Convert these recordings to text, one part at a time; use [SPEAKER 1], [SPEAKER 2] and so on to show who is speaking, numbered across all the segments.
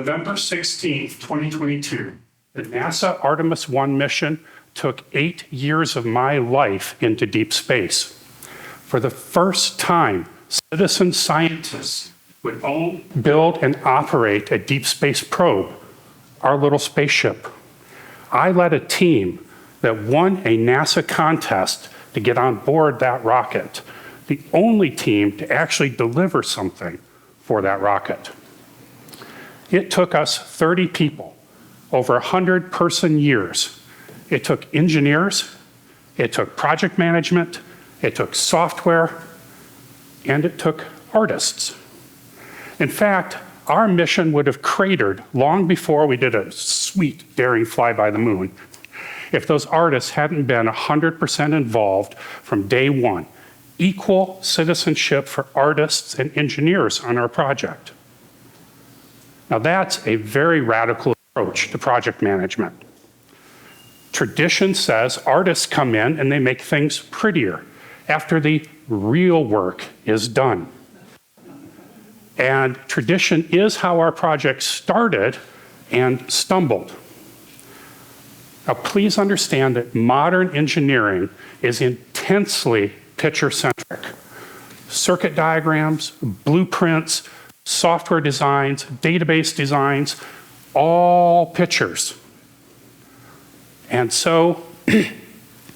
[SPEAKER 1] November 16th, 2022, the NASA Artemis 1 mission took 8 years of my life into deep space. For the first time, citizen scientists would own, build, and operate a deep space probe, our little spaceship. I led a team that won a NASA contest to get on board that rocket, the only team to actually deliver something for that rocket. It took us 30 people, over 100 person years. It took engineers, it took project management, it took software, and it took artists. In fact, our mission would have cratered long before we did a sweet, daring flyby the moon if those artists hadn't been 100% involved from day one. Equal citizenship for artists and engineers on our project. Now that's a very radical approach to project management. Tradition says artists come in and they make things prettier after the real work is done. And tradition is how our project started and stumbled. Now please understand that modern engineering is intensely picture-centric. Circuit diagrams, blueprints, software designs, database designs, all pictures. And so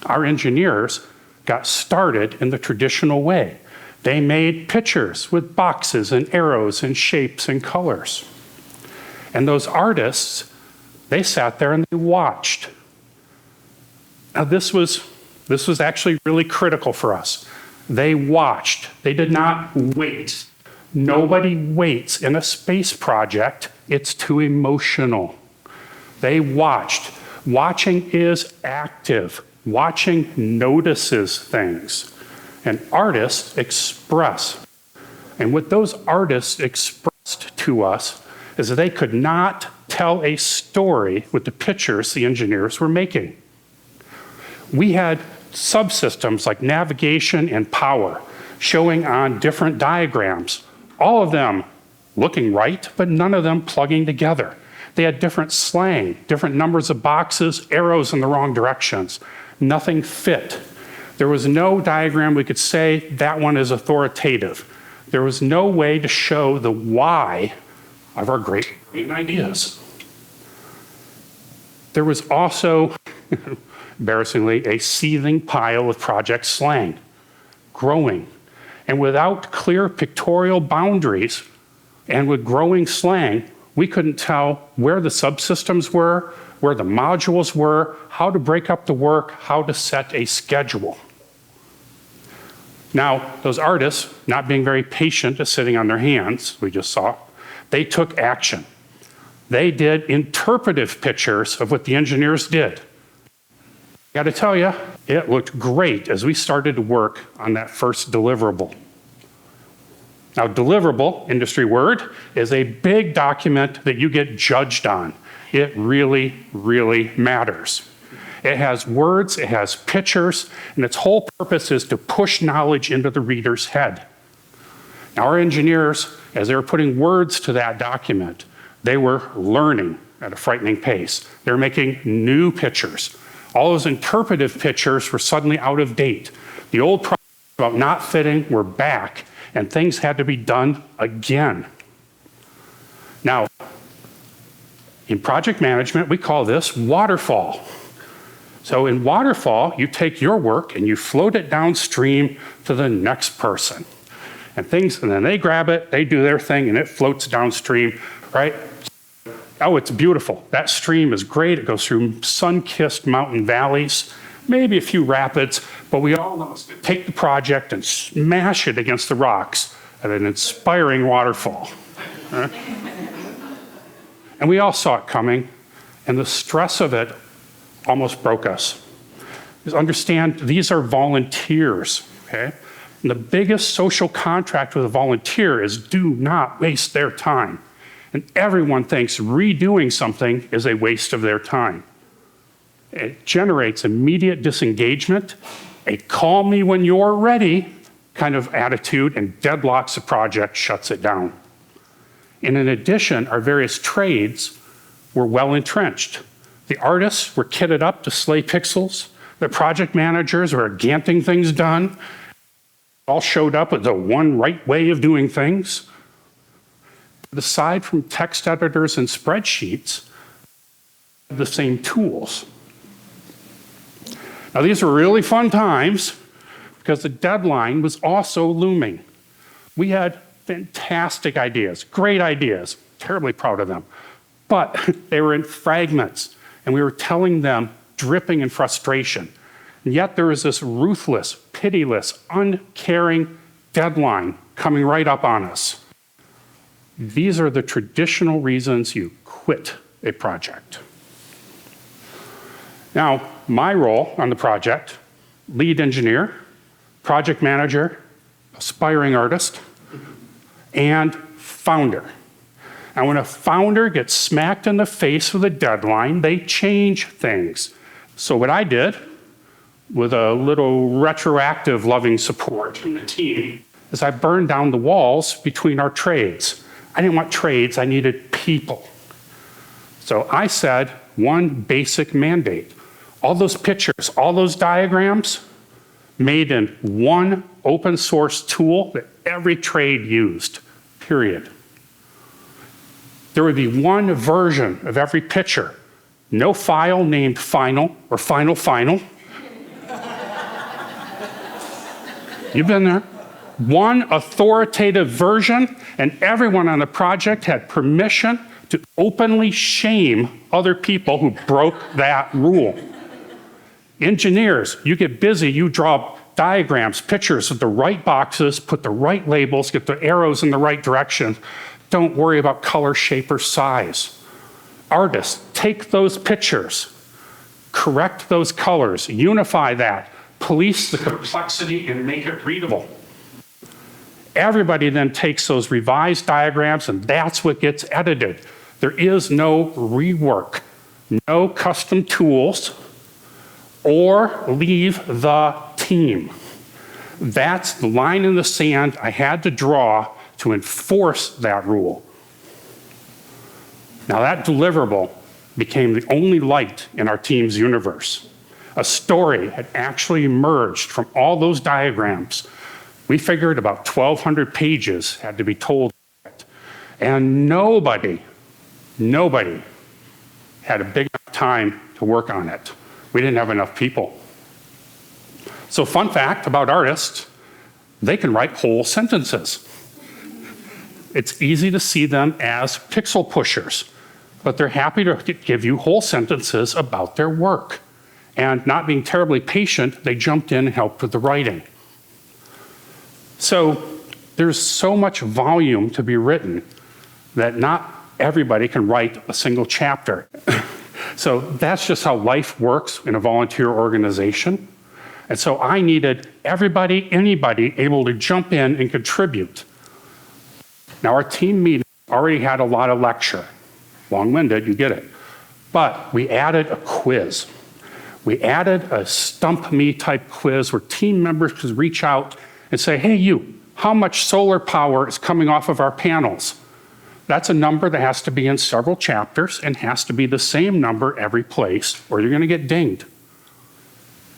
[SPEAKER 1] our engineers got started in the traditional way. They made pictures with boxes and arrows and shapes and colors. And those artists, they sat there and they watched. Now this was actually really critical for us. They watched. They did not wait. Nobody waits in a space project. It's too emotional. They watched. Watching is active. Watching notices things. And artists express. And what those artists expressed to us is that they could not tell a story with the pictures the engineers were making. We had subsystems like navigation and power showing on different diagrams, all of them looking right, but none of them plugging together. They had different slang, different numbers of boxes, arrows in the wrong directions. Nothing fit. There was no diagram we could say that one is authoritative. There was no way to show the why of our great ideas. There was also, embarrassingly, a seething pile of project slang, growing. And without clear pictorial boundaries and with growing slang, we couldn't tell where the subsystems were, where the modules were, how to break up the work, how to set a schedule. Now, those artists, not being very patient, just sitting on their hands, we just saw, they took action. They did interpretive pictures of what the engineers did. I gotta tell you, it looked great as we started to work on that first deliverable. Now, deliverable, industry word, is a big document that you get judged on. It really, really matters. It has words, it has pictures, and its whole purpose is to push knowledge into the reader's head. Now, our engineers, as they were putting words to that document, they were learning at a frightening pace. They were making new pictures. All those interpretive pictures were suddenly out of date. The old problems about not fitting were back, and things had to be done again. Now, in project management, we call this waterfall. So in waterfall, you take your work and you float it downstream to the next person. And then they grab it, they do their thing, and it floats downstream, right? Oh, it's beautiful. That stream is great. It goes through sun-kissed mountain valleys, maybe a few rapids, but we all know it's to take the project and smash it against the rocks at an inspiring waterfall. Right? And we all saw it coming, and the stress of it almost broke us. Because understand, these are volunteers, okay? And the biggest social contract with a volunteer is do not waste their time. And everyone thinks redoing something is a waste of their time. It generates immediate disengagement, a call me when you're ready kind of attitude, and deadlocks the project, shuts it down. And in addition, our various trades were well entrenched. The artists were kitted up to slay pixels. The project managers were ganting things done. All showed up with the one right way of doing things. Aside from text editors and spreadsheets, the same tools. Now, these were really fun times because the deadline was also looming. We had fantastic ideas, great ideas, terribly proud of them, but they were in fragments, and we were telling them dripping in frustration. And yet there was this ruthless, pitiless, uncaring deadline coming right up on us. These are the traditional reasons you quit a project. Now, my role on the project, lead engineer, project manager, aspiring artist, and founder. And when a founder gets smacked in the face with a deadline, they change things. So what I did, with a little retroactive loving support from the team, is I burned down the walls between our trades. I didn't want trades, I needed people. So I said one basic mandate. All those pictures, all those diagrams, made in one open source tool that every trade used, period. There would be one version of every picture, no file named final or final. You've been there. One authoritative version, and everyone on the project had permission to openly shame other people who broke that rule. Engineers, you get busy, you draw diagrams, pictures of the right boxes, put the right labels, get the arrows in the right direction. Don't worry about color, shape, or size. Artists, take those pictures, correct those colors, unify that, police the complexity, and make it readable. Everybody then takes those revised diagrams, and that's what gets edited. There is no rework, no custom tools, or leave the team. That's the line in the sand I had to draw to enforce that rule. Now that deliverable became the only light in our team's universe. A story had actually emerged from all those diagrams. We figured about 1,200 pages had to be told, and nobody had a big enough time to work on it. We didn't have enough people. So fun fact about artists, they can write whole sentences. It's easy to see them as pixel pushers, but they're happy to give you whole sentences about their work. And not being terribly patient, they jumped in and helped with the writing. So there's so much volume to be written that not everybody can write a single chapter. So that's just how life works in a volunteer organization. And so I needed everybody, anybody able to jump in and contribute. Now our team meeting already had a lot of lecture. Long-winded, you get it. But we added a quiz. We added a stump me type quiz where team members could reach out and say, hey you, how much solar power is coming off of our panels? That's a number that has to be in several chapters and has to be the same number every place, or you're gonna get dinged.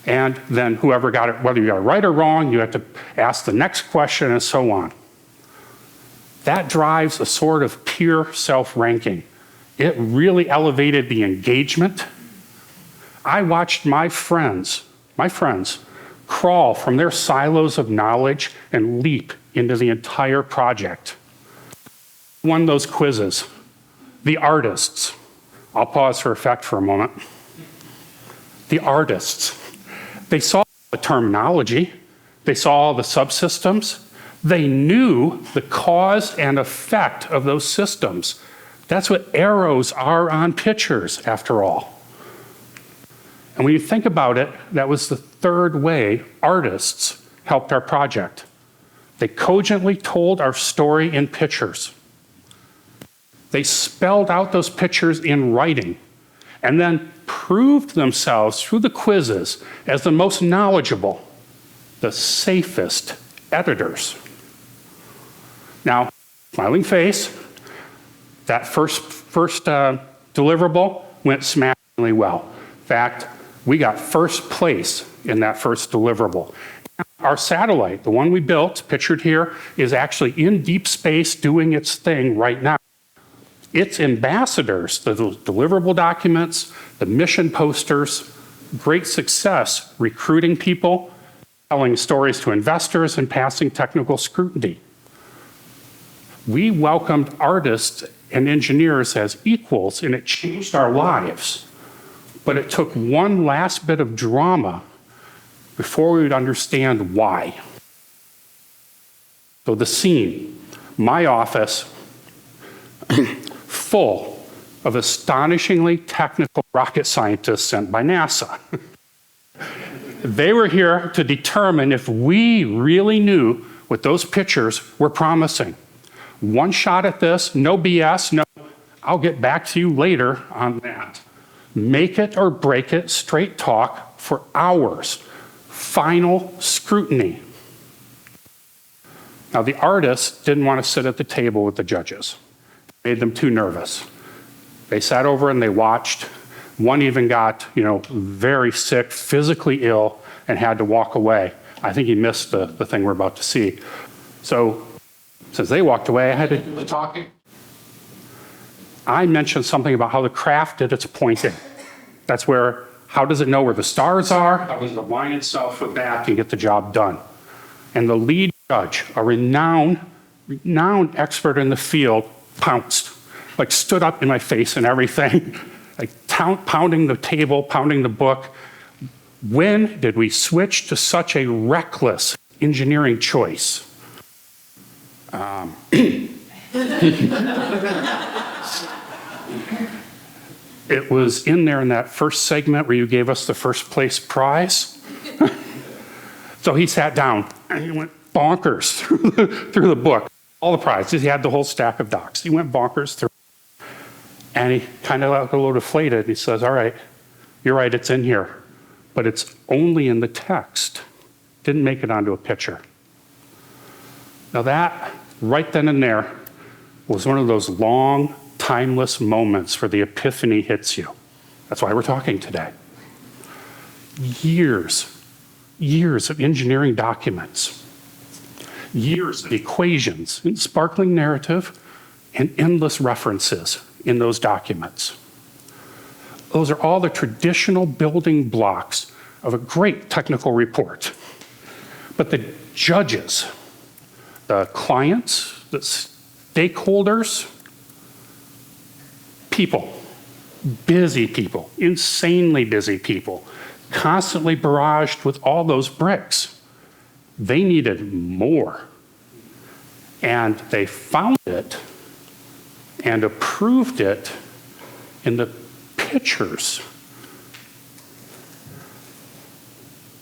[SPEAKER 1] And then whoever got it, whether you got it right or wrong, you have to ask the next question and so on. That drives a sort of peer self-ranking. It really elevated the engagement. I watched my friends crawl from their silos of knowledge and leap into the entire project. Won those quizzes. The artists. I'll pause for effect for a moment. The artists. They saw the terminology. They saw all the subsystems. They knew the cause and effect of those systems. That's what arrows are on pictures, after all. And when you think about it, that was the third way artists helped our project. They cogently told our story in pictures. They spelled out those pictures in writing and then proved themselves through the quizzes as the most knowledgeable, the safest editors. Now, smiling face, That first deliverable went smashingly well. In fact, we got first place in that first deliverable. Our satellite, the one we built, pictured here, is actually in deep space doing its thing right now. Its ambassadors, the deliverable documents, the mission posters, great success recruiting people, telling stories to investors, and passing technical scrutiny. We welcomed artists and engineers as equals, and it changed our lives. But it took one last bit of drama before we would understand why. So the scene, my office, full of astonishingly technical rocket scientists sent by NASA. They were here to determine if we really knew what those pictures were promising. One shot at this, no BS, no, I'll get back to you later on that. Make it or break it, straight talk for hours. Final scrutiny. Now, the artists didn't want to sit at the table with the judges. It made them too nervous. They sat over and they watched. One even got, very sick, physically ill, and had to walk away. I think he missed the thing we're about to see. So, since they walked away, I had to do the talking. I mentioned something about how the craft did its pointing. That's where, how does it know where the stars are? How does it align itself with that and get the job done? And the lead judge, a renowned expert in the field, pounced, like stood up in my face and everything, like pounding the table, pounding the book. When did we switch to such a reckless engineering choice? It was in there in that first segment where you gave us the first place prize. So he sat down and he went bonkers through the book, all the prizes. He had the whole stack of docs. He went bonkers through. And he kind of got a little deflated. He says, all right, you're right, it's in here, but it's only in the text. Didn't make it onto a picture. Now that, right then and there, was one of those long, timeless moments where the epiphany hits you. That's why we're talking today. Years of engineering documents, years of equations and sparkling narrative, and endless references in those documents. Those are all the traditional building blocks of a great technical report. But the judges, the clients, the stakeholders, people, busy people, insanely busy people, constantly barraged with all those bricks. They needed more. And they found it and approved it in the pictures.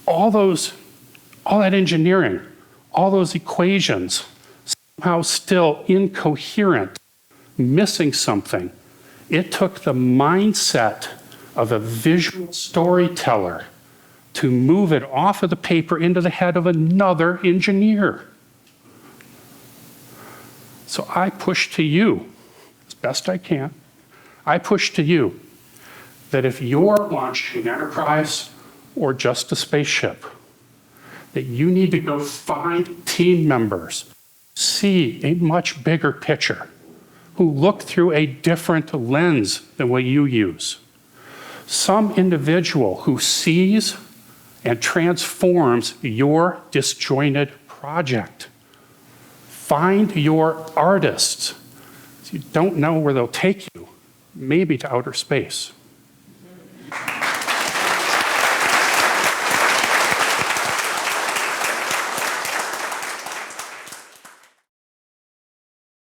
[SPEAKER 1] All that engineering, all those equations, somehow still incoherent, missing something. It took the mindset of a visual storyteller to move it off of the paper into the head of another engineer. So I push to you, as best I can, I push to you that if you're launching an enterprise or just a spaceship, that you need to go find team members, see a much bigger picture, who look through a different lens than what you use. Some individual who sees and transforms your disjointed project. Find your artists. You don't know where they'll take you, maybe to outer space.